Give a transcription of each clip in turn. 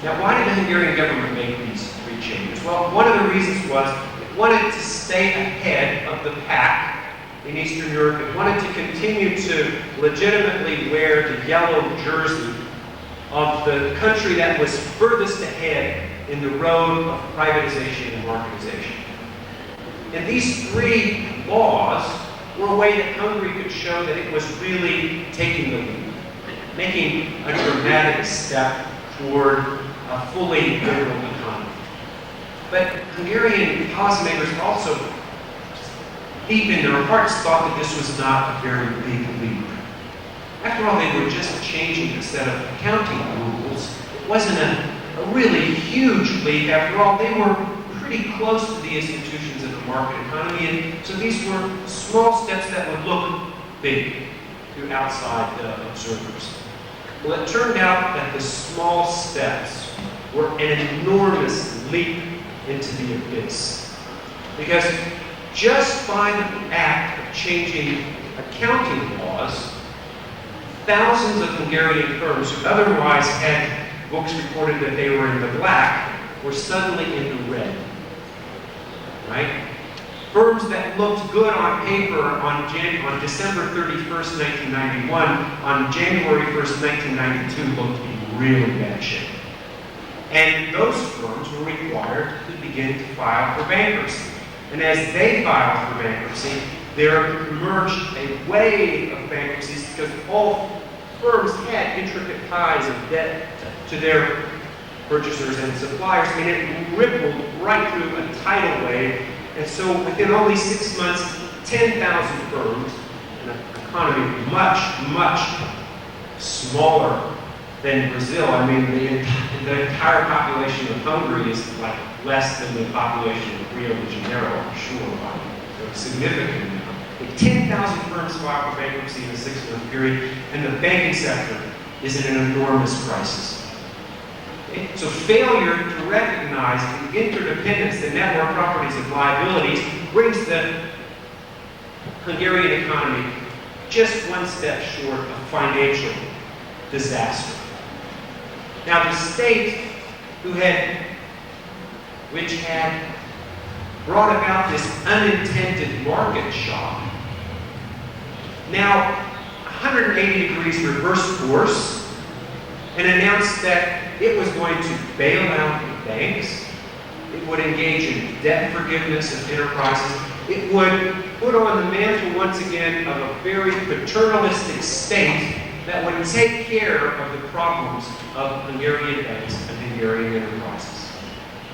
Now, why did the Hungarian government make these three changes? Well, one of the reasons was it wanted to stay ahead of the pack in Eastern Europe. It wanted to continue to legitimately wear the yellow jersey of the country that was furthest ahead in the road of privatization and marketization. And these three laws were a way that Hungary could show that it was really taking the lead, making a dramatic step toward a fully liberal economy. But Hungarian policymakers also, deep in their hearts, thought that this was not a very big leap. After all, they were just changing a set of accounting rules. It wasn't a really huge leap. After all, they were pretty close to the institutions of the market economy, and so these were small steps that would look big to outside observers. Well, it turned out that the small steps were an enormous leap into the abyss. Because just by the act of changing accounting laws, thousands of Hungarian firms who otherwise had books reported that they were in the black were suddenly in the red. Right? Firms that looked good on paper on December 31st, 1991, on January 1st, 1992, looked in really bad shape. And those firms were required to begin to file for bankruptcy. And as they filed for bankruptcy, there emerged a wave of bankruptcies because all firms had intricate ties of debt to their purchasers and suppliers. I mean, it rippled right through a tidal wave. And so within only 6 months, 10,000 firms, in an economy much, much smaller than Brazil. I mean, the entire population of Hungary is like less than the population of Rio de Janeiro, I'm sure, by a significant amount. 10,000 firms filed for bankruptcy in a 6-month period, and the banking sector is in an enormous crisis. So failure to recognize the interdependence, the network properties of liabilities, brings the Hungarian economy just one step short of financial disaster. Now the state which had brought about this unintended market shock, now 180 degrees reverse course and announced that it was going to bail out the banks, it would engage in debt forgiveness of enterprises, it would put on the mantle once again of a very paternalistic state that would take care of the problems of Hungarian banks and Hungarian enterprises.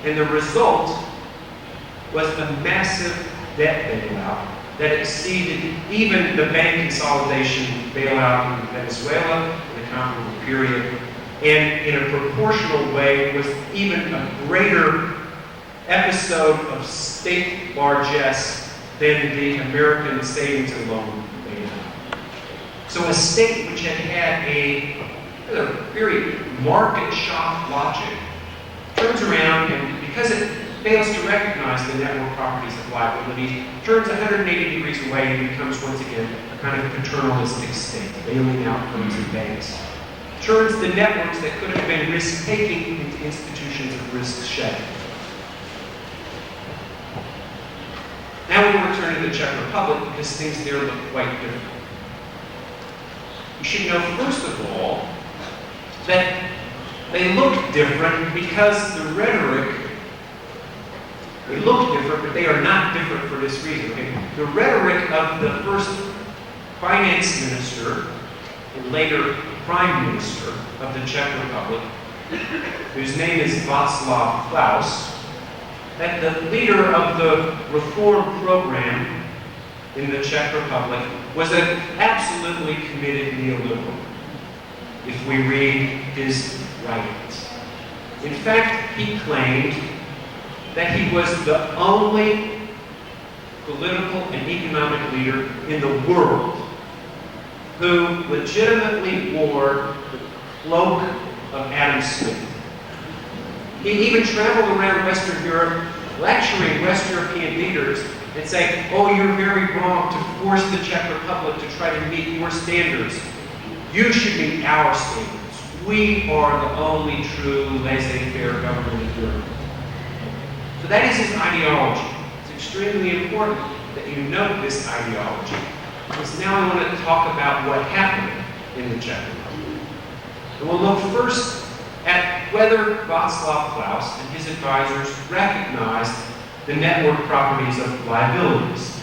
And the result was a massive debt bailout that exceeded even the bank consolidation bailout in Venezuela in a comparable period, and in a proportional way was even a greater episode of state largesse than the American savings and loan bailout. So a state which had had a very market shock logic turns around, and because it fails to recognize the network properties of liabilities, turns 180 degrees away and becomes once again a kind of paternalistic state, bailing out firms and banks. Turns the networks that could have been risk-taking into institutions of risk-shedding. Now we return to the Czech Republic because things there look quite different. You should know, first of all, that they look different because the rhetoric, they look different, but they are not different for this reason. Okay? The rhetoric of the first finance minister and later Prime Minister of the Czech Republic, whose name is Václav Klaus, that the leader of the reform program in the Czech Republic was an absolutely committed neoliberal, if we read his writings. In fact, he claimed that he was the only political and economic leader in the world who legitimately wore the cloak of Adam Smith. He even traveled around Western Europe lecturing West European leaders and saying, oh, you're very wrong to force the Czech Republic to try to meet your standards. You should meet our standards. we are the only true laissez-faire government in Europe. So that is his ideology. It's extremely important that you note this ideology, because now I want to talk about what happened in the Czech Republic. And we'll look first at whether Václav Klaus and his advisors recognized the network properties of liabilities.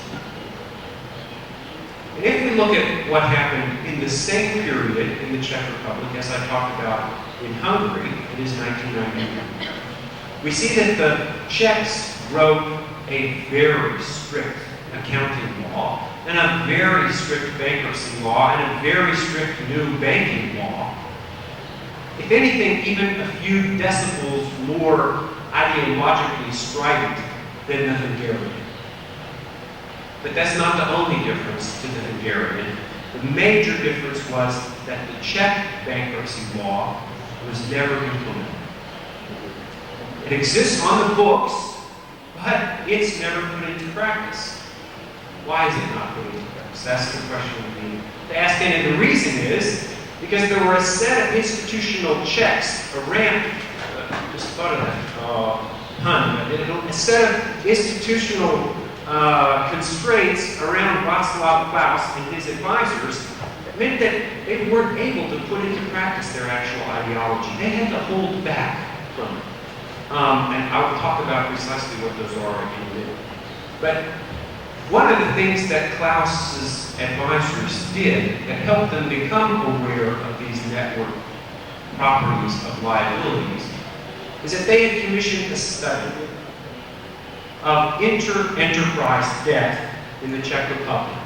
And if we look at what happened in the same period in the Czech Republic as I talked about in Hungary, it is 1991, we see that the Czechs wrote a very strict accounting law, and a very strict bankruptcy law, and a very strict new banking law. If anything, even a few decibels more ideologically strident than the Hungarian. But that's not the only difference to the Hungarian. The major difference was that the Czech bankruptcy law was never implemented. It exists on the books, but it's never put into practice. Why is it not put into practice? That's the question we need to ask. And the reason is because there were a set of institutional checks around, just thought of that pun, a set of institutional constraints around Václav Klaus and his advisors that meant that they weren't able to put into practice their actual ideology. They had to hold back from it. And I will talk about precisely what those are in a minute. But one of the things that Klaus's advisors did that helped them become aware of these network properties of liabilities is that they had commissioned a study of inter-enterprise debt in the Czech Republic.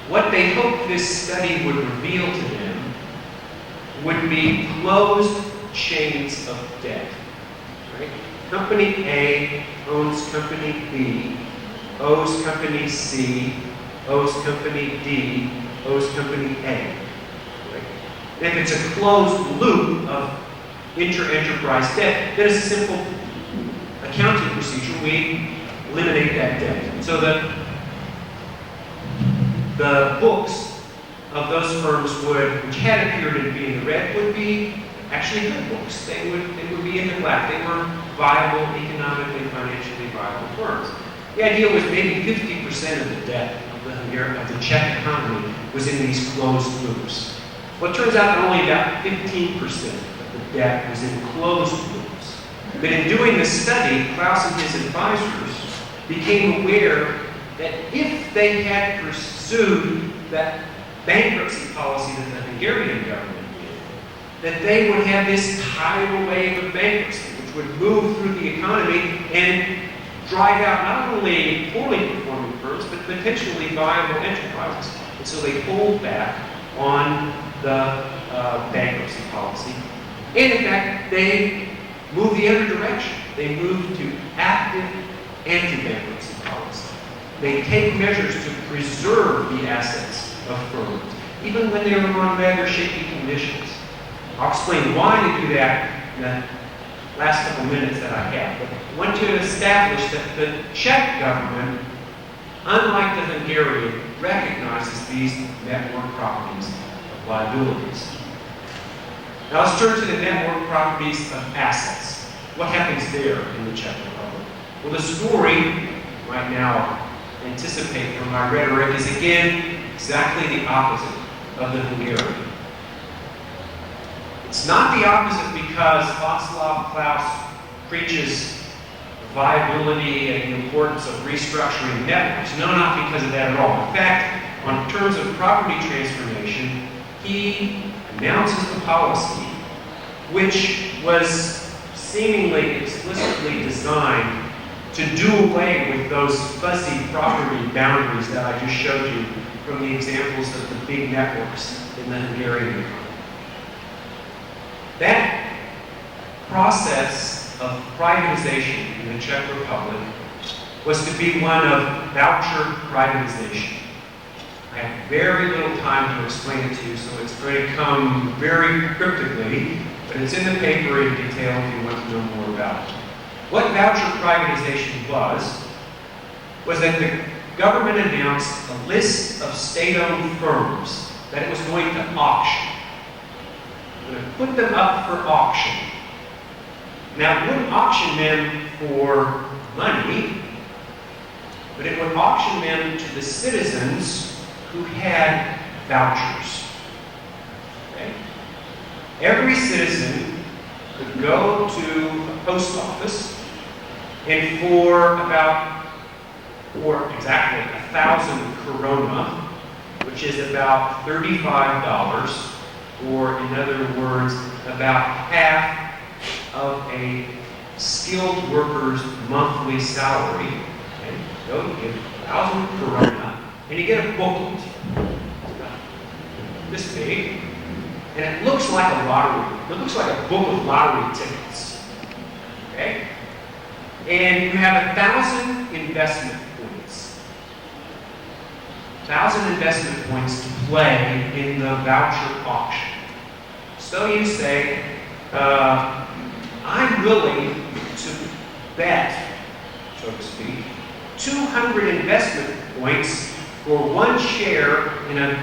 What they hoped this study would reveal to them would be closed chains of debt. Right? Company A owns Company B, owes Company C, owes Company D, owes Company A. Right? And if it's a closed loop of inter-enterprise debt, then it's a simple accounting procedure. We eliminate that debt. So the books of those firms which had appeared to be in the red, would be actually good books. They would be in the black. They were viable, economically, financially viable firms. The idea was maybe 50% of the debt of the Czech economy was in these closed loops. Well, it turns out that only about 15% of the debt was in closed loops. But in doing this study, Klaus and his advisors became aware that if they had pursued that bankruptcy policy that the Hungarian government did, that they would have this tidal wave of bankruptcy, which would move through the economy and drive out not only poorly performing firms, but potentially viable enterprises. And so they pulled back on the bankruptcy policy. And in fact, they moved the other direction. They moved to active anti-bankruptcy policy. They take measures to preserve the assets of firms, even when they were on rather shaky conditions. I'll explain why they do that in the last couple minutes that I have. But I want to establish that the Czech government, unlike the Hungarian, recognizes these network properties of liabilities. Now let's turn to the network properties of assets. What happens there in the Czech Republic? Well, the story, right now, anticipate from my rhetoric, is again exactly the opposite of the Hungarian. It's not the opposite because Václav Klaus preaches viability and the importance of restructuring networks. No, not because of that at all. In fact, on terms of property transformation, he announces the policy which was seemingly explicitly designed to do away with those fuzzy property boundaries that I just showed you from the examples of the big networks in the Hungarian economy. That process of privatization in the Czech Republic was to be one of voucher privatization. I have very little time to explain it to you, so it's going to come very cryptically, but it's in the paper in detail if you want to know more about it. What voucher privatization was that the government announced a list of state-owned firms that it was going to auction. going to put them up for auction. Now, it wouldn't auction them for money, but it would auction them to the citizens who had vouchers. Okay? Every citizen could go to a post office, and for exactly 1,000 corona, which is about $35, or in other words, about half of a skilled worker's monthly salary. Okay? So you get 1,000 corona, and you get a booklet. It's about this big, and it looks like a lottery. It looks like a book of lottery tickets. Okay? And you have 1,000 investment points. 1,000 investment points to play in the voucher auction. So you say, I'm willing to bet, so to speak, 200 investment points for one share in a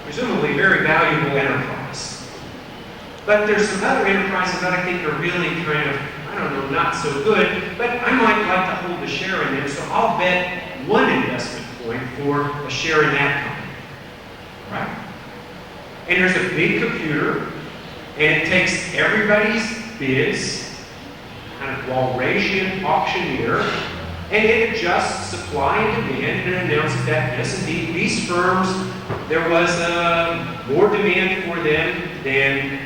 presumably very valuable enterprise. But there's some other enterprises that I think are really kind of, I don't know, not so good, but I might like to hold a share in them, so I'll bet one investment point for a share in that company. Right? And there's a big computer, and it takes everybody's bids, kind of Walrasian auctioneer, and it adjusts supply and demand and announces that yes, indeed, these firms, there was more demand for them than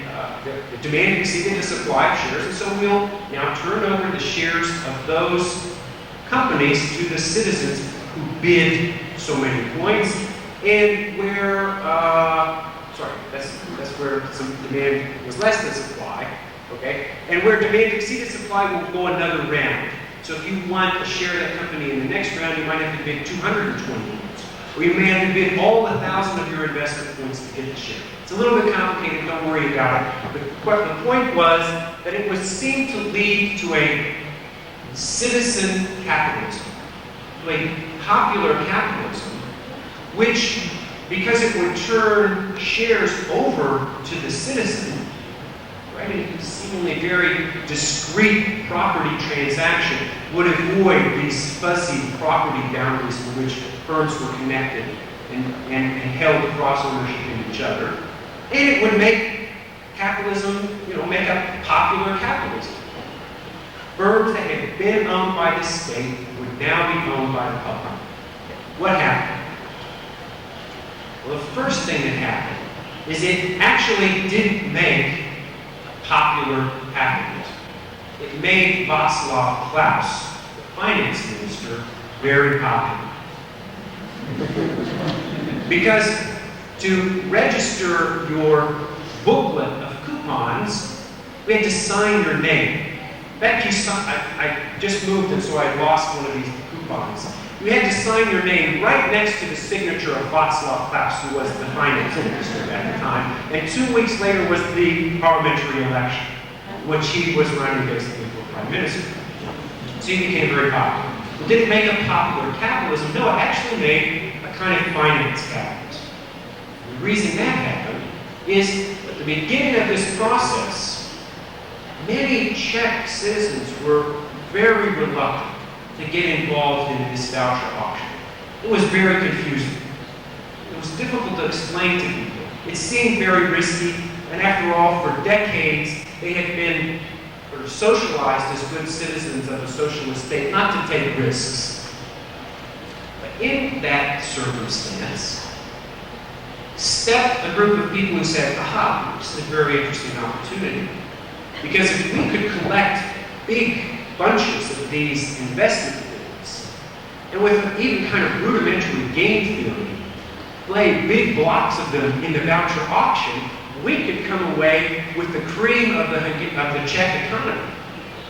the demand exceeded the supply of shares, and so we'll now turn over the shares of those companies to the citizens who bid so many points, and where, that's where some demand was less than supply, okay? And where demand exceeded supply, will go another round. So if you want a share of that company in the next round, you might have to bid 220 points. Or you may have to bid all 1,000 of your investment points to get the share. It's a little bit complicated, don't worry about it. But the point was that it would seem to lead to a citizen capitalism, to a popular capitalism, which, because it would turn shares over to the citizen, right, a seemingly very discrete property transaction, would avoid these fuzzy property boundaries for which firms were connected and held cross ownership in each other. And it would make capitalism, make a popular capitalism. Firms that had been owned by the state would now be owned by the public. What happened? Well, the first thing that happened is it actually didn't make popular capitalism. It made Václav Klaus, the finance minister, very popular. Because to register your booklet of coupons, we had to sign your name. In fact, I just moved and so I lost one of these coupons. You had to sign your name right next to the signature of Václav Klaus, who was the finance minister at the time. And 2 weeks later was the parliamentary election, which he was running basically for prime minister. So he became very popular. It didn't make a popular capitalism. No, it actually made a kind of finance capitalism. The reason that happened is at the beginning of this process, many Czech citizens were very reluctant to get involved in this voucher auction. It was very confusing. It was difficult to explain to people. It seemed very risky, and after all, for decades, they had been socialized as good citizens of a socialist state, not to take risks. But in that circumstance, stepped a group of people who said, aha, this is a very interesting opportunity. Because if we could collect big bunches of these investment things, and with even kind of rudimentary game theory, play big blocks of them in the voucher auction, we could come away with the cream of the Czech economy.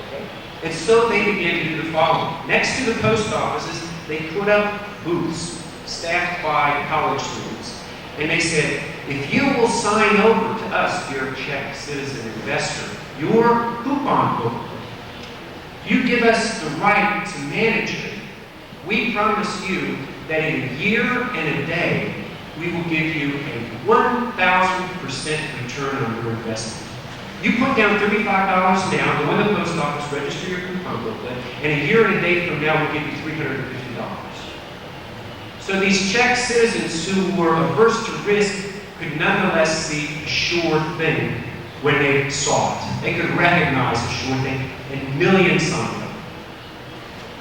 Okay? And so they began to do the following. Next to the post offices, they put up booths staffed by college students. And they said, if you will sign over to us, dear Czech citizen investor, your coupon book, you give us the right to manage it, we promise you that in a year and a day, we will give you a 1,000% return return on your investment. You put down $35 now, go in the post office, register your coupon booklet, and a year and a day from now we'll give you $350. So these Czech citizens who were averse to risk could nonetheless see a sure thing when they saw it. They could recognize a sure thing, and millions signed up.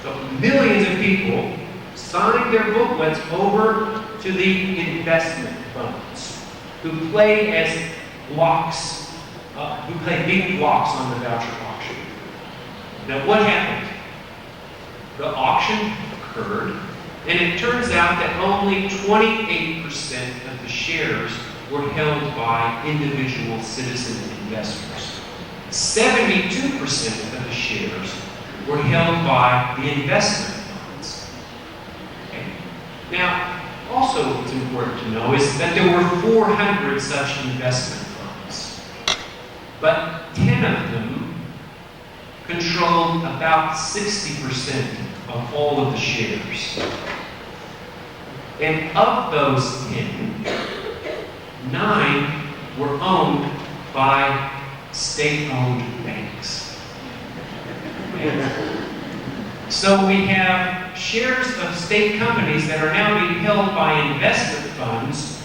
So millions of people signed their booklets over to the investment funds, who play as blocks, who play big blocks on the voucher auction. Now what happened? The auction occurred, and it turns out that only 28% of the shares were held by individual citizen investors. 72% of the shares were held by the investment funds. Okay. Now, also what's important to know is that there were 400 such investment funds, but 10 of them controlled about 60% of all of the shares. And of those 10, 9 were owned by state-owned banks. So we have shares of state companies that are now being held by investment funds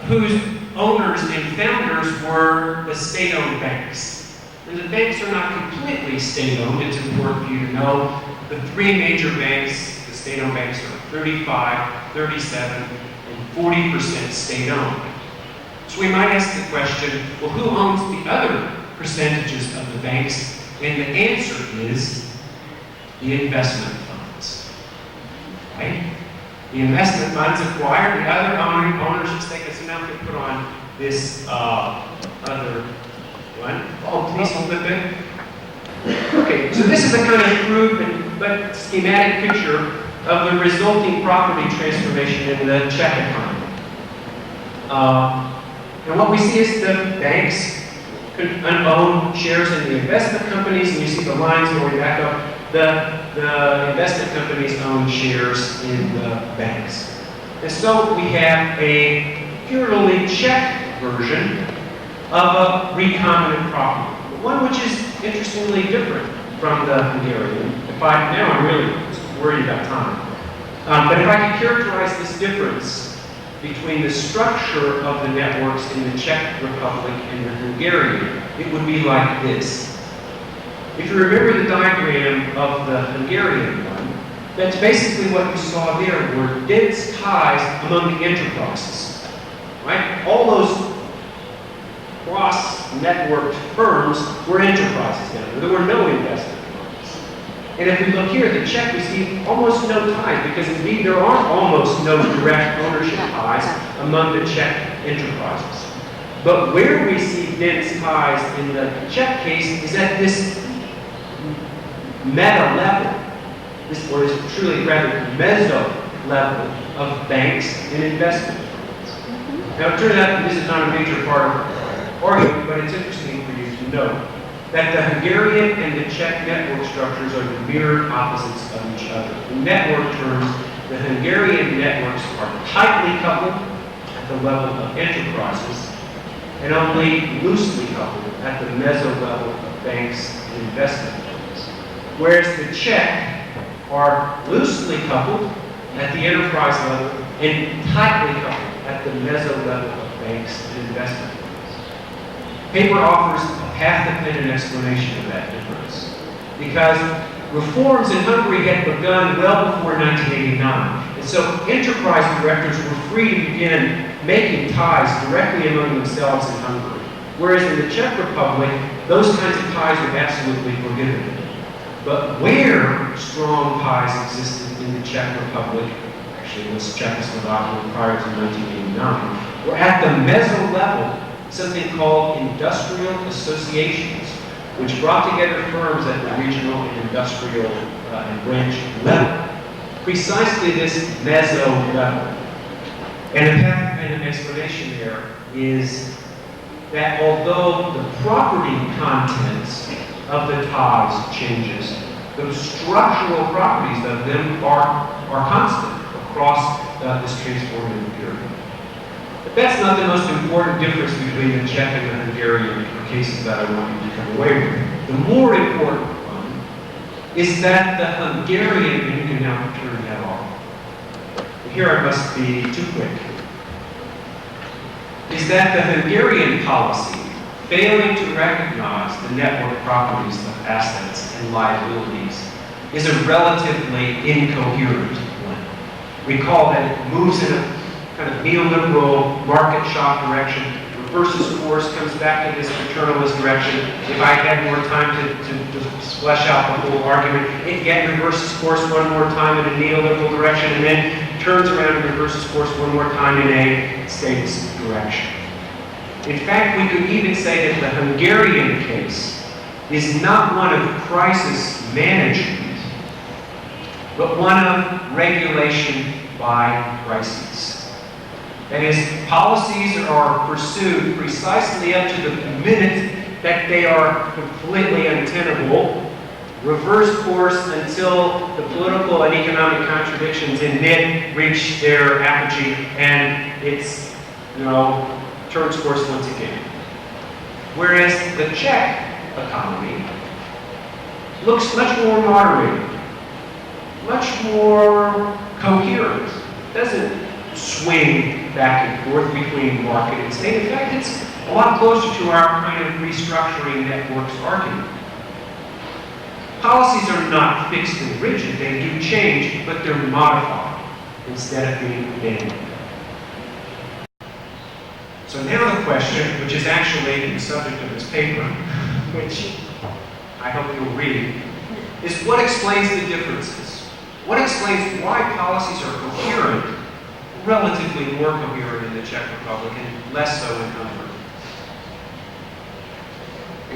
whose owners and founders were the state-owned banks. And the banks are not completely state-owned. It's important for you to know the three major banks, the state-owned banks, are 35, 37, and 40% state-owned. So we might ask the question, well, who owns the other percentages of the banks? And the answer is the investment funds. Right? The investment funds acquire the other ownership stake. So now we put on this other one. Oh, please flip it. Okay, so this is a kind of crude but schematic picture of the resulting property transformation in the Czech economy. And what we see is the banks own shares in the investment companies, and you see the lines going back up. The investment companies own shares in the banks. And so we have a purely Czech version of a recombinant property, one which is interestingly different from the Hungarian. Now I'm really worried about time. But if I could characterize this difference between the structure of the networks in the Czech Republic and the Hungarian, it would be like this. If you remember the diagram of the Hungarian one, that's basically what you saw there, were dense ties among the enterprises. Right? All those cross-networked firms were enterprises down there. There were no investment firms. And if we look here at the Czech, we see almost no ties, because indeed there are almost no direct ownership ties among the Czech enterprises. But where we see dense ties in the Czech case is at this meta level, or is truly rather meso level of banks and investment firms. Now it turns out this is not a major part of the argument, but it's interesting for you to know that the Hungarian and the Czech network structures are the mirror opposites of each other. In network terms, the Hungarian networks are tightly coupled at the level of enterprises and only loosely coupled at the meso level of banks and investment firms. Whereas the Czech are loosely coupled at the enterprise level and tightly coupled at the meso level of banks and investment firms. Paper offers a path-dependent explanation of that difference, because reforms in Hungary had begun well before 1989, and so enterprise directors were free to begin making ties directly among themselves in Hungary, whereas in the Czech Republic, those kinds of ties were absolutely prohibited. But where strong ties existed in the Czech Republic, actually it was Czechoslovakia prior to 1989, were at the meso level, something called industrial associations, which brought together firms at the regional and industrial and branch level. Precisely this meso level. And an explanation there is that although the property contents of the ties changes, the structural properties of them are constant across this transformative period. But that's not the most important difference between the Czech and the Hungarian cases that I want you to come away with. The more important one is that the Hungarian, and you can now turn that off. Here I must be too quick. Is that the Hungarian policy, failing to recognize the network properties of assets and liabilities, is a relatively incoherent one. Recall that it moves in a kind of neoliberal market shock direction, reverses course, comes back to this paternalist direction. If I had more time to flesh out the whole argument, it again reverses course one more time in a neoliberal direction, and then turns around and reverses course one more time in a statist direction. In fact, we could even say that the Hungarian case is not one of crisis management, but one of regulation by crises. That is, policies are pursued precisely up to the minute that they are completely untenable, reverse course until the political and economic contradictions in mid reach their apogee, and it's, turns course once again. Whereas the Czech economy looks much more moderated, much more coherent. It doesn't swing back and forth between market and state. In fact, it's a lot closer to our kind of restructuring networks argument. Policies are not fixed and rigid. They do change, but they're modified instead of being abandoned. So now the question, which is actually the subject of this paper, which I hope you'll read, is what explains the differences? What explains why policies are coherent, relatively more coherent in the Czech Republic and less so in Hungary?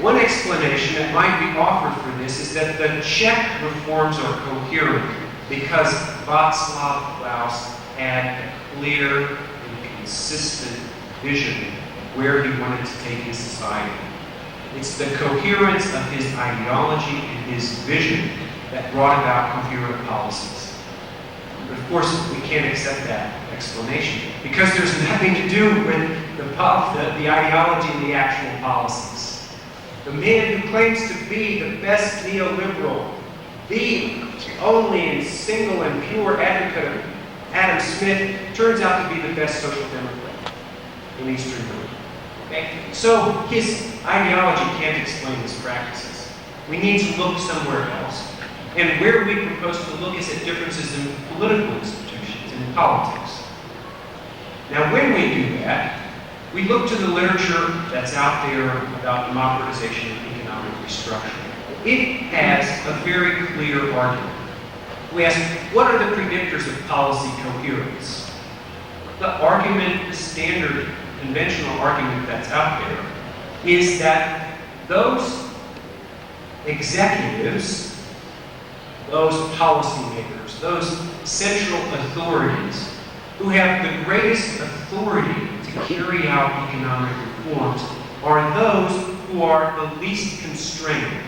One explanation that might be offered for this is that the Czech reforms are coherent because Václav Klaus had a clear and consistent vision where he wanted to take his society. It's the coherence of his ideology and his vision that brought about coherent policies. But of course, we can't accept that explanation because there's nothing to do with the ideology and the actual policies. The man who claims to be the best neoliberal, the only and single and pure advocate of Adam Smith, turns out to be the best social democrat in Eastern Europe. Okay? So his ideology can't explain his practices. We need to look somewhere else. And where we propose to look is at differences in political institutions, in politics. Now, when we do that, we look to the literature that's out there about democratization and economic restructuring. It has a very clear argument. We ask, what are the predictors of policy coherence? The argument, the standard, conventional argument that's out there is that those executives, those policymakers, those central authorities who have the greatest authority to carry out economic reforms are those who are the least constrained.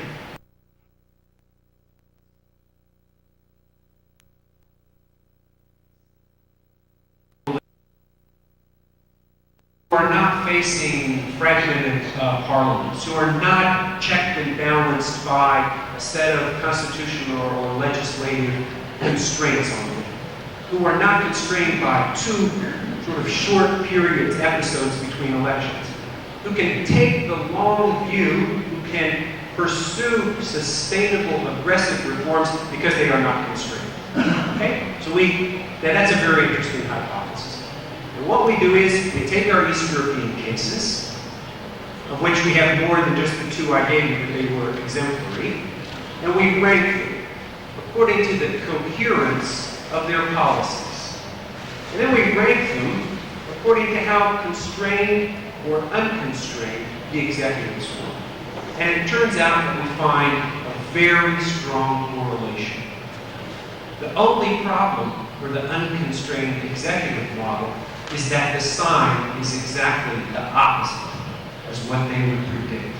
Who are not facing fragmented parliaments, who are not checked and balanced by a set of constitutional or legislative constraints on them, who are not constrained by two sort of short periods, episodes between elections, who can take the long view, who can pursue sustainable, aggressive reforms because they are not constrained. Okay? So that's a very interesting hypothesis. And what we do is we take our East European cases, of which we have more than just the two I gave you, but they were exemplary, and we rank them according to the coherence of their policies. And then we rank them according to how constrained or unconstrained the executives were. And it turns out that we find a very strong correlation. The only problem for the unconstrained executive model is that the sign is exactly the opposite as what they would predict.